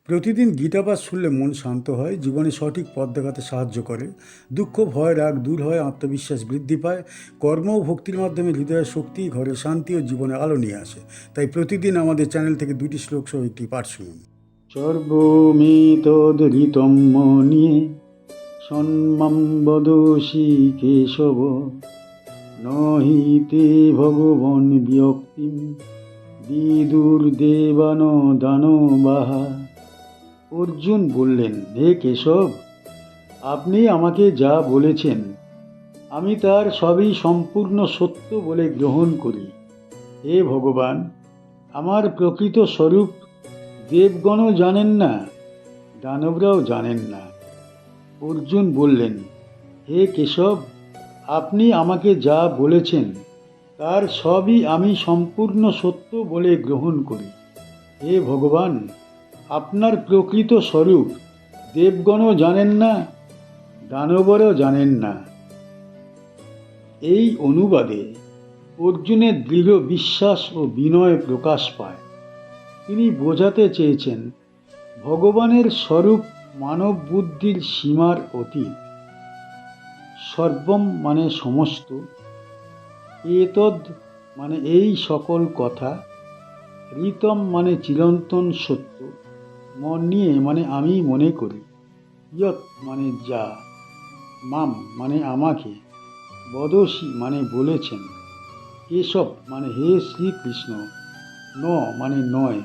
প্রতিদিন গীতাপাঠ শুনলে মন শান্ত হয়, জীবনে সঠিক পথ দেখাতে সাহায্য করে। দুঃখ, ভয়, রাগ দূর হয়, আত্মবিশ্বাস বৃদ্ধি পায়। কর্ম ও ভক্তির মাধ্যমে হৃদয়ের শক্তি, ঘরে শান্তি ও জীবনে আলো নিয়ে আসে। তাই প্রতিদিন আমাদের চ্যানেল থেকে 2টি শ্লোক সহ একটি পাঠ শুনুন। সর্বমেতদৃতম মন্যে সন্মাম বদসি কেশব, নহি তে ভগবন বিয়ক্তিম বিদুর্দেবান দানবাহা। অর্জুন বললেন, হে কেশব, আপনি আমাকে যা বলেছেন আমি তার সবই সম্পূর্ণ সত্য বলে গ্রহণ করি। হে ভগবান, আমার প্রকৃত স্বরূপ দেবগণও জানেন না, দানবরাও জানেন না। অর্জুন বললেন, হে কেশব, আপনি আমাকে যা বলেছেন তার সবই আমি সম্পূর্ণ সত্য বলে গ্রহণ করি। হে ভগবান, আপনার প্রকৃত স্বরূপ দেবগণও জানেন না, দানবরও জানেন না। এই অনুবাদে অর্জুনের দৃঢ় বিশ্বাস ও বিনয় প্রকাশ পায়। তিনি বোঝাতে চেয়েছেন, ভগবানের স্বরূপ মানব বুদ্ধির সীমার অতীত। সর্বম মানে সমস্ত, এতদ মানে এই সকল কথা, ঋতম মানে চিরন্তন সত্য, মন্যে মানে আমি মনে করি, ইয়ৎ মানে যা, মাম মানে আমাকে, বদসি মানে বলেছেন, কেশব মানে হে শ্রীকৃষ্ণ, ন মানে নয়,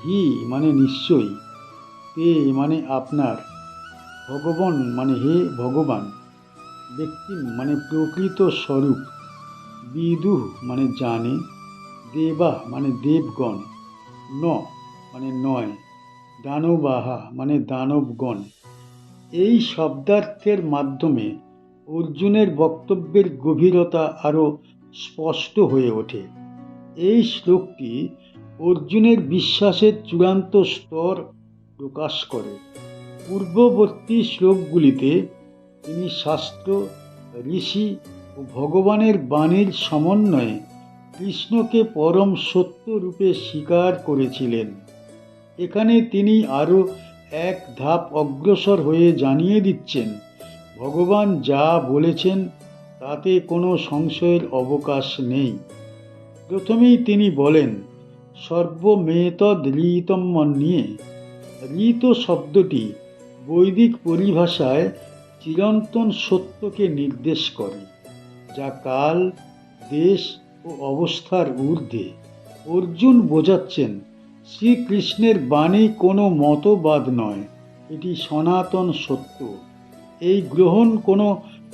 হি মানে নিশ্চয়ই, তে মানে আপনার, ভগবান মানে হে ভগবান, ব্যক্তিম মানে প্রকৃত স্বরূপ, বিদুঃ মানে জানে, দেবা মানে দেবগণ, ন মানে নয়, দানবাহা মানে দানবগণ। এই শব্দার্থের মাধ্যমে অর্জুনের বক্তব্যের গভীরতা আরও স্পষ্ট হয়ে ওঠে। এই শ্লোকটি অর্জুনের বিশ্বাসের চূড়ান্ত স্তর প্রকাশ করে। পূর্ববর্তী শ্লোকগুলিতে তিনি শাস্ত্র, ঋষি ও ভগবানের বাণীর সমন্বয়ে কৃষ্ণকে পরম সত্য রূপে স্বীকার করেছিলেন। এখানে তিনি আরও এক ধাপ অগ্রসর হয়ে জানিয়ে দিচ্ছেন, ভগবান যা বলেছেন তাতে কোনো সংশয়ের অবকাশ নেই। প্রথমেই তিনি বলেন, সর্বমেতদ ঋতম মন্যে। ঋত শব্দটি বৈদিক পরিভাষায় চিরন্তন সত্যকে নির্দেশ করে, যা কাল, দেশ ও অবস্থার ঊর্ধ্বে। অর্জুন বোঝাচ্ছেন, শ্রীকৃষ্ণের বাণী কোনো মতবাদ নয়, এটি সনাতন সত্য। এই গ্রহণ কোনো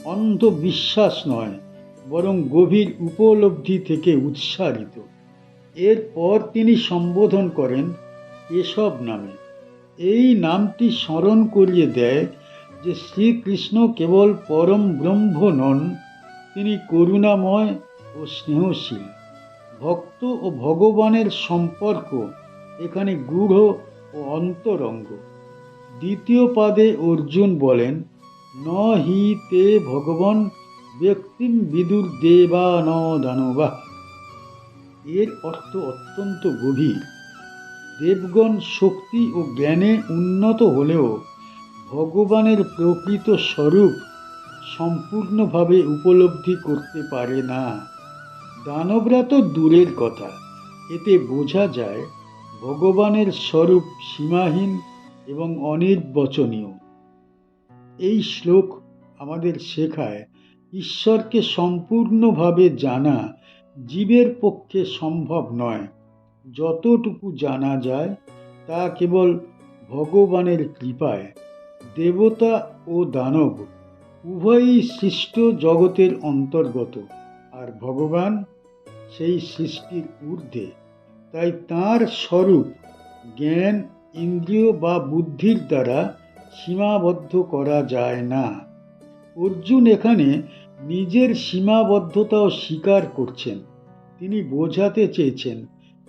অন্ধবিশ্বাস নয়, বরং গভীর উপলব্ধি থেকে উৎসারিত। এরপর তিনি সম্বোধন করেন কেশব নামে। এই নামটি স্মরণ করিয়ে দেয় যে শ্রীকৃষ্ণ কেবল পরম ব্রহ্ম নন, তিনি করুণাময় ও স্নেহশীল। ভক্ত ও ভগবানের সম্পর্ক এখানে গূঢ় ও অন্তরঙ্গ। দ্বিতীয় পাদে অর্জুন বলেন, ন হি তে ভগবান ব্যক্তিম বিদুর দেবা ন দানবা। এর অর্থ অত্যন্ত গভীর। দেবগণ শক্তি ও জ্ঞানে উন্নত হলেও ভগবানের প্রকৃত স্বরূপ সম্পূর্ণভাবে উপলব্ধি করতে পারে না। দানবরা তো দূরের কথা, এতে বোঝা যায় ভগবানের স্বরূপ সীমাহীন এবং অনির্বচনীয়। এই শ্লোক আমাদের শেখায়, ঈশ্বরকে সম্পূর্ণভাবে জানা জীবের পক্ষে সম্ভব নয়। যতটুকু জানা যায় তা কেবল ভগবানের কৃপায়। দেবতা ও দানব উভয়ই সৃষ্ট জগতের অন্তর্গত, আর ভগবান সেই সৃষ্টির ঊর্ধ্বে। তাই তাঁর স্বরূপ জ্ঞান, ইন্দ্রিয় বা বুদ্ধির দ্বারা সীমাবদ্ধ করা যায় না। অর্জুন এখানে নিজের সীমাবদ্ধতাও স্বীকার করছেন। তিনি বোঝাতে চেয়েছেন,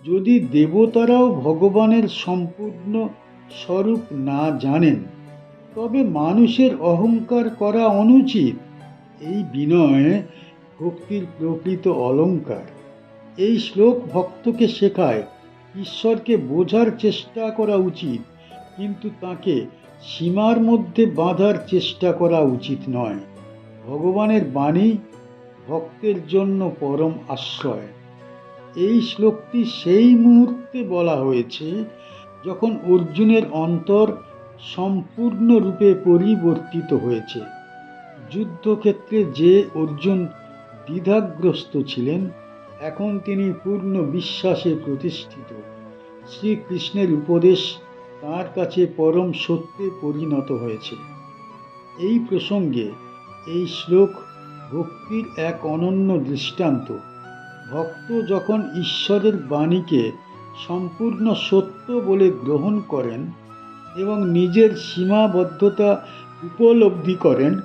যদি দেবতারাও ভগবানের সম্পূর্ণ স্বরূপ না জানেন, তবে মানুষের অহংকার করা অনুচিত। এই বিনয় ভক্তির প্রকৃত অলংকার। এই শ্লোক ভক্তকে শেখায়, ঈশ্বরকে বোঝার চেষ্টা করা উচিত, কিন্তু তাকে সীমার মধ্যে বাঁধার চেষ্টা করা উচিত নয়। ভগবানের বাণী ভক্তের জন্য পরম আশ্রয়। এই শ্লোকটি সেই মুহূর্তে বলা হয়েছে যখন অর্জুনের অন্তর সম্পূর্ণরূপে পরিবর্তিত হয়েছে। যুদ্ধক্ষেত্রে যে অর্জুন দ্বিধাগ্রস্ত ছিলেন, এখন তিনি পূর্ণ বিশ্বাসে প্রতিষ্ঠিত। শ্রীকৃষ্ণের উপদেশ তাঁর কাছে পরম সত্যে পরিণত হয়েছে। এই প্রসঙ্গে এই শ্লোক ভক্তির এক অনন্য দৃষ্টান্ত। ভক্ত যখন ঈশ্বরের বাণীকে সম্পূর্ণ সত্য বলে গ্রহণ করেন এবং নিজের সীমাবদ্ধতা উপলব্ধি করেন,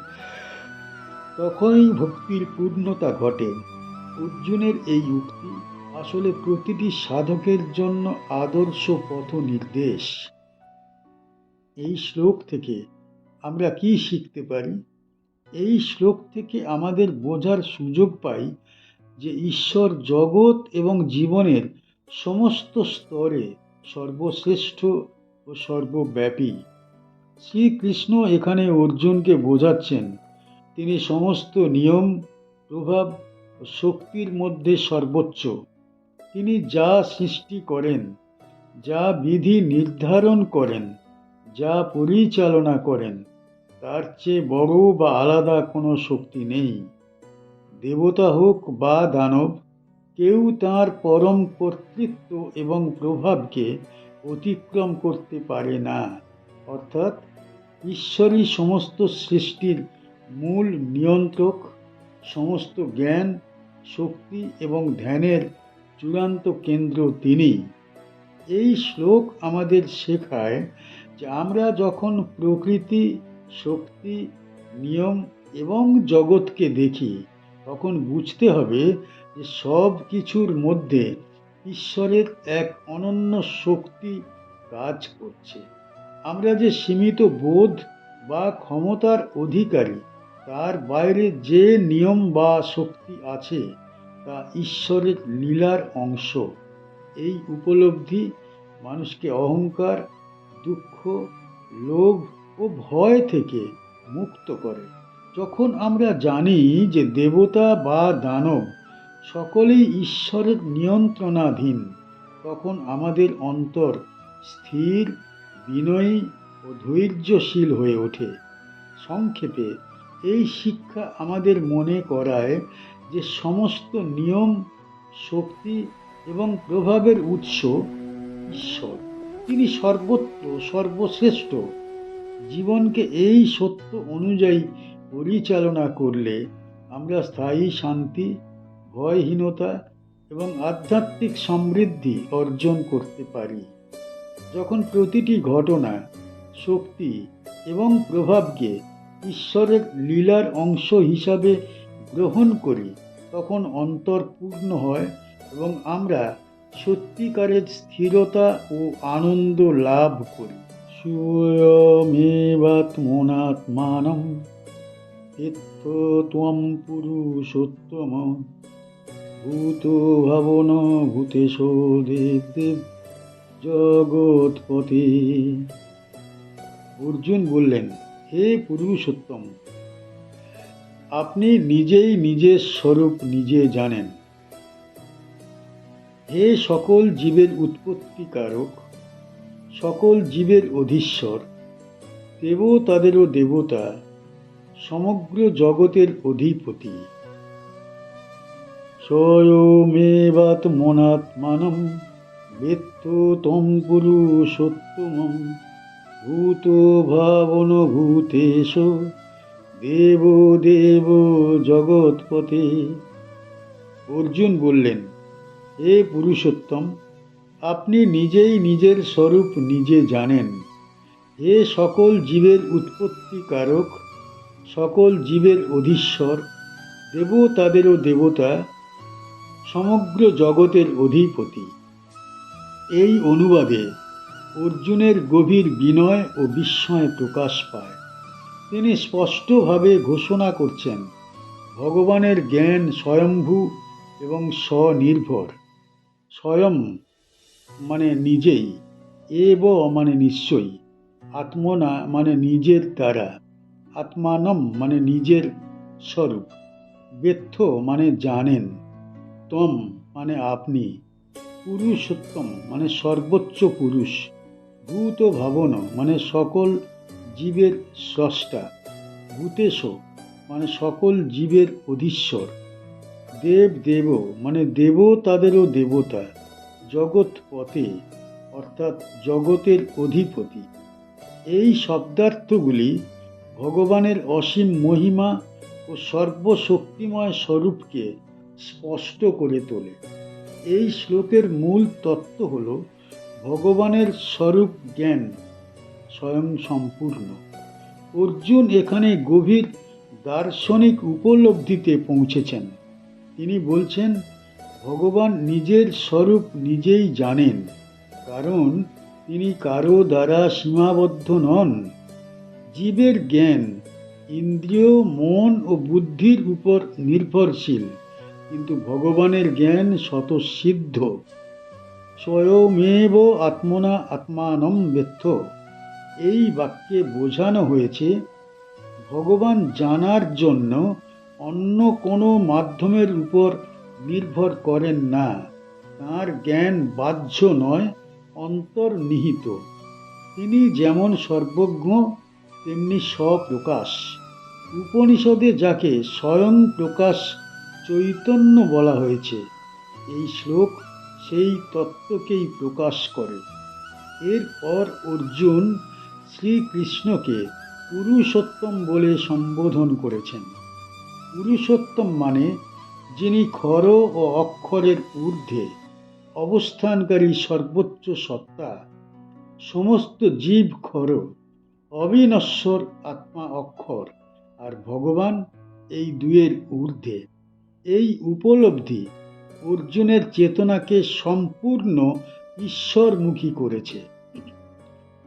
তখনই ভক্তির পূর্ণতা ঘটে। অর্জুনের এই উক্তি আসলে প্রতিটি সাধকের জন্য আদর্শ পথ নির্দেশ। এই শ্লোক থেকে আমরা কি শিখতে পারি? এই শ্লোক থেকে আমাদের বোঝার সুযোগ পাই যে ঈশ্বর জগৎ এবং জীবনের সমস্ত স্তরে সর্বশ্রেষ্ঠ ও সর্বব্যাপী। শ্রীকৃষ্ণ এখানে অর্জুনকে বোঝাচ্ছেন তিনি সমস্ত নিয়ম, প্রভাব ও শক্তির মধ্যে সর্বোচ্চ। তিনি যা সৃষ্টি করেন, যা বিধি নির্ধারণ করেন, যা পরিচালনা করেন, তার চেয়ে বড় বা আলাদা কোনো শক্তি নেই। দেবতা হোক বা দানব, কেউ তাঁর পরম কর্তৃত্ব এবং প্রভাবকে অতিক্রম করতে পারে না। অর্থাৎ ঈশ্বরই সমস্ত সৃষ্টির মূল নিয়ন্ত্রক, সমস্ত জ্ঞান, শক্তি এবং ধ্যানের চূড়ান্ত কেন্দ্র তিনি। এই শ্লোক আমাদের শেখায় যে আমরা যখন প্রকৃতি, শক্তি, নিয়ম এবং জগৎকে দেখি, তখন বুঝতে হবে যে সব কিছুর মধ্যে ঈশ্বরের এক অনন্য শক্তি কাজ করছে। আমরা যে সীমিত বোধ বা ক্ষমতার অধিকারী, তার বাইরে যে নিয়ম বা শক্তি আছে তা ঈশ্বরের লীলার অংশ। এই উপলব্ধি মানুষকে অহংকার, দুঃখ, লোভ ও ভয় থেকে মুক্ত করে। যখন আমরা জানি যে দেবতা বা দানব সকলেই ঈশ্বরের নিয়ন্ত্রণাধীন, তখন আমাদের অন্তর স্থির, বিনয়ী ও ধৈর্যশীল হয়ে ওঠে। সংক্ষেপে এই শিক্ষা আমাদের মনে করায় যে সমস্ত নিয়ম, শক্তি এবং প্রভাবের উৎস ঈশ্বর। তিনি সর্বত্র সর্বশ্রেষ্ঠ। জীবনকে এই সত্য অনুযায়ী পরিচালনা করলে আমরা স্থায়ী শান্তি, ভয়হীনতা এবং আধ্যাত্মিক সমৃদ্ধি অর্জন করতে পারি। যখন প্রতিটি ঘটনা, শক্তি এবং প্রভাবকে ঈশ্বরের লীলার অংশ হিসাবে গ্রহণ করি, তখন অন্তর পূর্ণ হয় এবং আমরা সত্যিকারের স্থিরতা ও আনন্দ লাভ করি। স্বয়মেবাত্মনাত্মানম এত্থ ত্বম পুরুষোত্তম ভূত ভাবন ভূতেশো দেব দেব জগৎপতি। অর্জুন বললেন, হে পুরুষোত্তম, আপনি নিজেই নিজের স্বরূপ নিজে জানেন। হে সকল জীবের উৎপত্তিকারক, সকল জীবের অধীশ্বর, দেবতাদেরও দেবতা, সমগ্র জগতের অধিপতি। স্বয়মেবাত্মনাত্মানম বেত্থ ত্বং পুরুষোত্তমম ভূত ভাবন ভূতেশ দেব দেব জগৎপতি। অর্জুন বললেন, হে পুরুষোত্তম, আপনি নিজেই নিজের স্বরূপ নিজে জানেন। হে সকল জীবের উৎপত্তিকারক, সকল জীবের অধীশ্বর, দেবতাদেরও দেবতা, সমগ্র জগতের অধিপতি। এই অনুবাদে অর্জুনের গভীর বিনয় ও বিস্ময় প্রকাশ পায়। তিনি স্পষ্টভাবে ঘোষণা করছেন, ভগবানের জ্ঞান স্বয়ম্ভূ এবং স্বনির্ভর। স্বয়ং মানে নিজেই, এব মানে নিশ্চয়ই, আত্মনা মানে নিজের দ্বারা, আত্মানম মানে নিজের স্বরূপ, বেত্থ মানে জানেন, তম মানে আপনি, পুরুষোত্তম মানে সর্বোচ্চ পুরুষ, ভূত ভাবন মানে সকল জীবের স্রষ্টা, ভূতেশ মানে সকল জীবের অধীশ্বর, দেব দেব মানে দেবতাদেরও দেবতা, জগৎপতে অর্থাৎ জগতের অধিপতি। এই শব্দার্থগুলি ভগবানের অসীম মহিমা ও সর্বশক্তিময় স্বরূপকে স্পষ্ট করে তোলে। এই শ্লোকের মূল তত্ত্ব হল ভগবানের স্বরূপ জ্ঞান স্বয়ং সম্পূর্ণ। অর্জুন এখানে গভীর দার্শনিক উপলব্ধিতে পৌঁছেছেন। তিনি বলছেন, ভগবান নিজের স্বরূপ নিজেই জানেন, কারণ তিনি কারো দ্বারা সীমাবদ্ধ নন। জীবের জ্ঞান ইন্দ্রিয়, মন ও বুদ্ধির উপর নির্ভরশীল, কিন্তু ভগবানের জ্ঞান স্বতঃসিদ্ধ। স্বয়মেব আত্মনা আত্মানম বেত্থ। এই বাক্যে বোঝানো হয়েছে ভগবান জানার জন্য অন্য কোনো মাধ্যমের উপর নির্ভর করেন না। তাঁর জ্ঞান বাহ্য নয়, অন্তর্নিহিত। তিনি যেমন সর্বজ্ঞ তেমনি স্বপ্রকাশ। উপনিষদে যাকে স্বয়ং প্রকাশ চৈতন্য বলা হয়েছে, এই শ্লোক সেই তত্ত্বকেই প্রকাশ করে। এরপর অর্জুন শ্রীকৃষ্ণকে পুরুষোত্তম বলে সম্বোধন করেছেন। পুরুষোত্তম মানে যিনি ক্ষর ও অক্ষরের ঊর্ধ্বে অবস্থানকারী সর্বোচ্চ সত্তা। সমস্ত জীব ক্ষর, অবিনশ্বর আত্মা অক্ষর, আর ভগবান এই দুয়ের ঊর্ধ্বে। এই উপলব্ধি অর্জুনের চেতনাকে সম্পূর্ণ ঈশ্বরমুখী করেছে।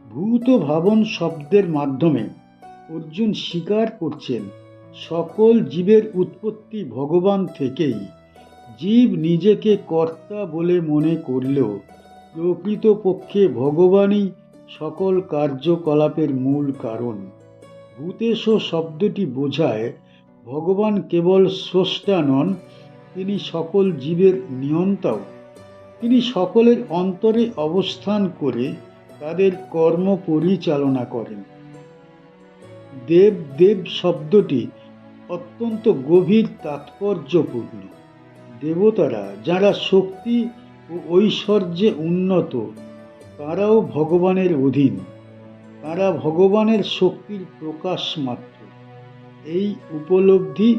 ভূত ভাবন শব্দের মাধ্যমে অর্জুন স্বীকার করছেন সকল জীবের উৎপত্তি ভগবান থেকেই। জীব নিজেকে কর্তা বলে মনে করলেও প্রকৃতপক্ষে ভগবানই সকল কার্যকলাপের মূল কারণ। ভূতেশ শব্দটি বোঝায় ভগবান কেবল স্রষ্টা নন, তিনি সকল জীবের নিয়ন্তাও। তিনি সকলের অন্তরে অবস্থান করে তাদের কর্ম পরিচালনা করেন। দেব দেব শব্দটি অত্যন্ত গভীর তাৎপর্যপূর্ণ। দেবতারা যারা শক্তি ও ঐশ্বর্যে উন্নত, তারাও ভগবানের অধীন। তারা ভগবানের শক্তির প্রকাশ মাত্র। এই উপলব্ধি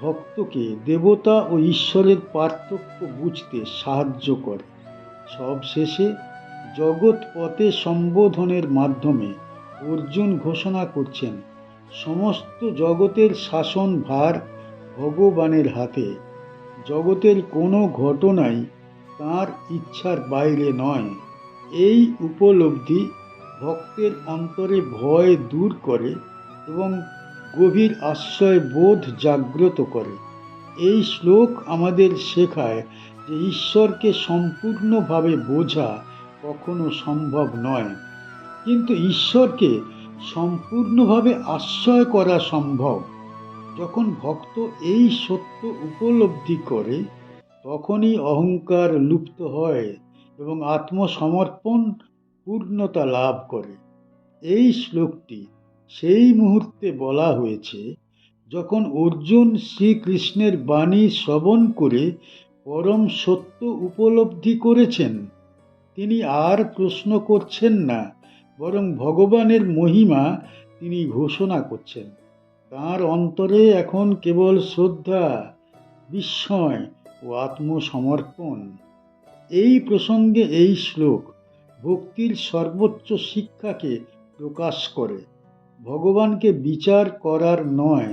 ভক্তকে দেবতা ও ঈশ্বরের পার্থক্য বুঝতে সাহায্য করে। সবশেষে জগৎপতে সম্বোধনের মাধ্যমে অর্জুন ঘোষণা করছেন, সমস্ত জগতের শাসন ভার ভগবানের হাতে। জগতের কোনো ঘটনাই তাঁর ইচ্ছার বাইরে নয়। এই উপলব্ধি ভক্তের অন্তরে ভয় দূর করে এবং গভীর আশ্রয় বোধ জাগ্রত করে। এই শ্লোক আমাদের শেখায় যে ঈশ্বরকে সম্পূর্ণভাবে বোঝা কখনো সম্ভব নয়, কিন্তু ঈশ্বরকে সম্পূর্ণভাবে আশ্রয় করা সম্ভব। যখন ভক্ত এই সত্য উপলব্ধি করে, তখনই অহংকার লুপ্ত হয় এবং আত্মসমর্পণ পূর্ণতা লাভ করে। এই শ্লোকটি সেই মুহূর্তে বলা হয়েছে যখন অর্জুন শ্রীকৃষ্ণের বাণী শ্রবণ করে পরম সত্য উপলব্ধি করেছেন। তিনি আর প্রশ্ন করছেন না, বরং ভগবানের মহিমা তিনি ঘোষণা করছেন। তাঁর অন্তরে এখন কেবল শ্রদ্ধা, বিস্ময় ও আত্মসমর্পণ। এই প্রসঙ্গে এই শ্লোক ভক্তির সর্বোচ্চ শিক্ষাকে প্রকাশ করে। ভগবানকে বিচার করার নয়,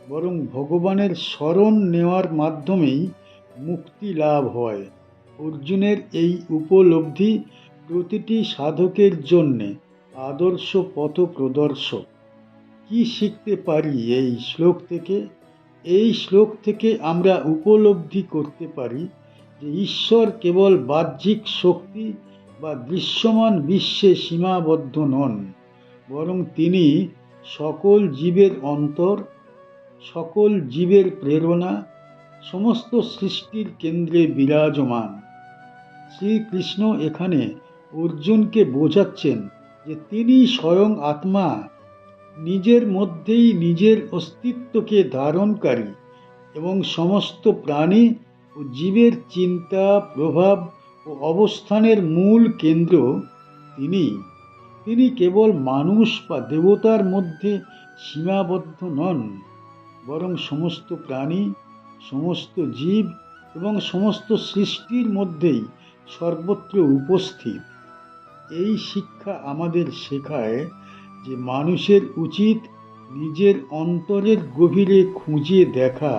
বরং ভগবানের শরণ নেওয়ার মাধ্যমেই মুক্তি লাভ হয়। অর্জুনের এই উপলব্ধি প্রতিটি সাধকের জন্যে আদর্শ পথ প্রদর্শক। কি শিখতে পারি এই শ্লোক থেকে? এই শ্লোক থেকে আমরা উপলব্ধি করতে পারি যে ঈশ্বর কেবল বাহ্যিক শক্তি বা দৃশ্যমান বিশ্বে সীমাবদ্ধ নন, বরং তিনি সকল জীবের অন্তর, সকল জীবের প্রেরণা, সমস্ত সৃষ্টির কেন্দ্রে বিরাজমান। শ্রীকৃষ্ণ এখানে অর্জুনকে বোঝাচ্ছেন যে তিনি স্বয়ং আত্মা, নিজের মধ্যেই নিজের অস্তিত্বকে ধারণকারী এবং সমস্ত প্রাণী ও জীবের চিন্তা, প্রভাব ও অবস্থানের মূল কেন্দ্র তিনি কেবল মানুষ বা দেবতার মধ্যে সীমাবদ্ধ নন, বরং সমস্ত প্রাণী, সমস্ত জীব এবং সমস্ত সৃষ্টির মধ্যেই সর্বত্র উপস্থিত। এই শিক্ষা আমাদের শেখায় যে মানুষের উচিত নিজের অন্তরের গভীরে খুঁজে দেখা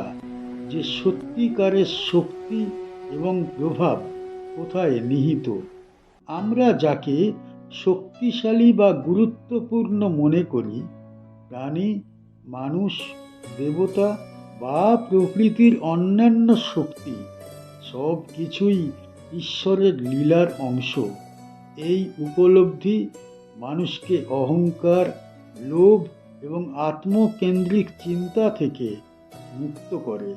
যে সত্যিকারের শক্তি এবং প্রভাব কোথায় নিহিত। আমরা যাকে শক্তিশালী বা গুরুত্বপূর্ণ মনে করি, প্রাণী, মানুষ, দেবতা বা প্রকৃতির অন্যান্য শক্তি, সব কিছুই ঈশ্বরের লীলার অংশ। এই উপলব্ধি মানুষকে অহংকার, লোভ এবং আত্মকেন্দ্রিক চিন্তা থেকে মুক্ত করে।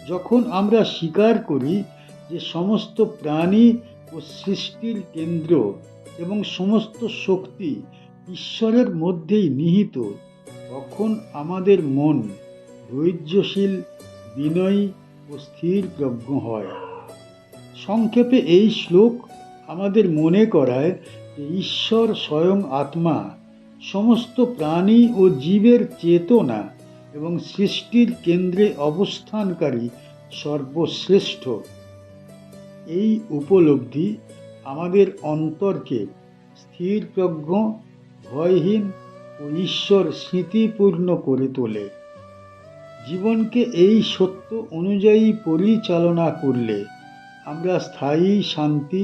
যখন আমরা স্বীকার করি যে সমস্ত প্রাণী ও সৃষ্টির কেন্দ্র এবং সমস্ত শক্তি ঈশ্বরের মধ্যেই নিহিত, তখন আমাদের মন ধৈর্যশীল, বিনয়ী ও স্থিরপ্রজ্ঞ হয়। সংক্ষেপে এই শ্লোক আমাদের মনে করায় যে ঈশ্বর স্বয়ং আত্মা, সমস্ত প্রাণী ও জীবের চেতনা এবং সৃষ্টির কেন্দ্রে অবস্থানকারী সর্বশ্রেষ্ঠ। এই উপলব্ধি আমাদের অন্তরকে স্থিরপ্রজ্ঞ, ভয়হীন ও ঈশ্বর স্মৃতিপূর্ণ করে তোলে। জীবনকে এই সত্য অনুযায়ী পরিচালনা করলে আমরা স্থায়ী শান্তি,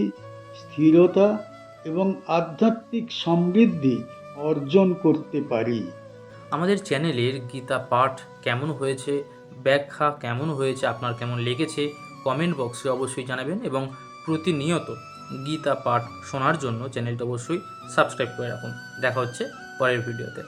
স্থিরতা এবং আধ্যাত্মিক সমৃদ্ধি অর্জন করতে পারি। আমাদের চ্যানেলের গীতা পাঠ কেমন হয়েছে, ব্যাখ্যা কেমন হয়েছে, আপনার কেমন লেগেছে কমেন্ট বক্সে অবশ্যই জানাবেন, এবং প্রতিনিয়ত গীতা পাঠ শোনার জন্য চ্যানেলটা অবশ্যই সাবস্ক্রাইব করে রাখুন। দেখা হচ্ছে পরের ভিডিওতে।